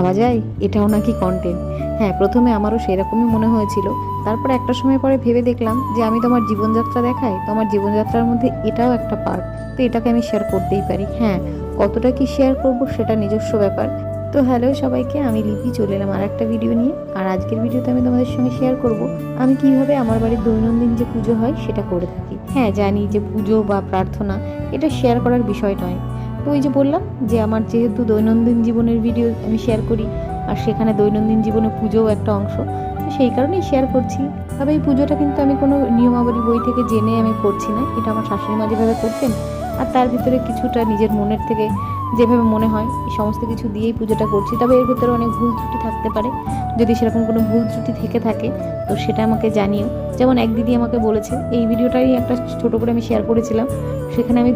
ভাবা যায় এটাও নাকি কন্টেন্ট। হ্যাঁ, প্রথমে আমারও সেরকমই মনে হয়েছিল, তারপর একটা সময় পরে ভেবে দেখলাম যে আমি তো আমার জীবনযাত্রা দেখাই, তো আমার জীবনযাত্রার মধ্যে এটাও একটা পার্ট, তো এটাকে আমি শেয়ার করতেই পারি। হ্যাঁ, কতটা কি শেয়ার করব সেটা নিজস্ব ব্যাপার। তো হ্যালো সবাইকে, আমি লিপি চলে এলাম আর একটা ভিডিও নিয়ে। আর আজকের ভিডিওতে আমি তোমাদের সঙ্গে শেয়ার করব আমি কিভাবে আমার বাড়ির দৈনন্দিন যে পুজো হয় সেটা করে থাকি। হ্যাঁ, জানি যে পুজো বা প্রার্থনা এটা শেয়ার করার বিষয় নয়, তো ওই যে বললাম যে আমার যেহেতু দৈনন্দিন জীবনের ভিডিও আমি শেয়ার করি, আর সেখানে দৈনন্দিন জীবনে পুজোও একটা অংশ, তো সেই কারণেই শেয়ার করছি। তবে এই পুজোটা কিন্তু আমি কোনো নিয়মাবলী বই থেকে জেনে আমি করছি না, এটা আমার শাশুড়ি মা যেভাবে করতেন আর তার ভিতরে কিছুটা নিজের মনের থেকে যেভাবে মনে হয় এই সমস্ত কিছু দিয়েই পুজোটা করছি। তবে এর ভিতরে অনেক ভুল ত্রুটি থাকতে পারে, যদি সেরকম কোনো ভুল ত্রুটি থেকে থাকে তো সেটা আমাকে জানিও। যেমন এক দিদি আমাকে বলেছে, এই ভিডিওটাই একটা ছোট করে আমি শেয়ার করেছিলাম, সেখানে আমি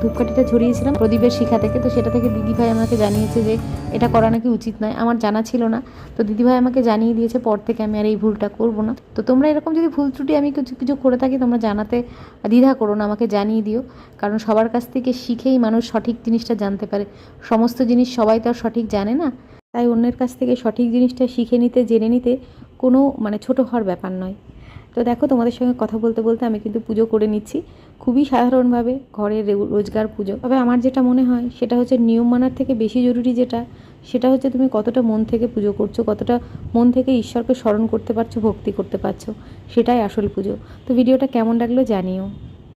ধূপকাঠিটা ঝরিয়েছিলাম প্রদীপের শিখা থেকে, তো সেটা থেকে দিদিভাই আমাকে জানিয়েছে যে এটা করা নাকি উচিত নয়। আমার জানা ছিল না, তো দিদিভাই আমাকে জানিয়ে দিয়েছে, পর থেকে আমি আর এই ভুলটা করব না। তো তোমরা এরকম যদি ভুল ত্রুটি আমি কিছু কিছু করে থাকি তোমরা জানাতে দ্বিধা করো না, আমাকে জানিয়ে দিও। কারণ সবার কাছ থেকে শিখেই মানুষ সঠিক জিনিসটা জানতে পারে, সমস্ত জিনিস সবাই তো আর সঠিক জানে না। তাই অন্যের কাছ থেকে সঠিক জিনিসটা শিখে নিতে, জেনে নিতে কোনো ছোট হওয়ার ব্যাপার নয়। তো দেখো, তোমাদের সঙ্গে কথা বলতে বলতে আমি কিন্তু পুজো করে নিচ্ছি, খুবই সাধারণভাবে ঘরের রোজগার পুজো। তবে আমার যেটা মনে হয় সেটা হচ্ছে নিয়ম মানার থেকে বেশি জরুরি যেটা, সেটা হচ্ছে তুমি কতটা মন থেকে পুজো করছো, কতটা মন থেকে ঈশ্বরকে স্মরণ করতে পারছো, ভক্তি করতে পারছো, সেটাই আসল পুজো। তো ভিডিওটা কেমন লাগলো জানিও।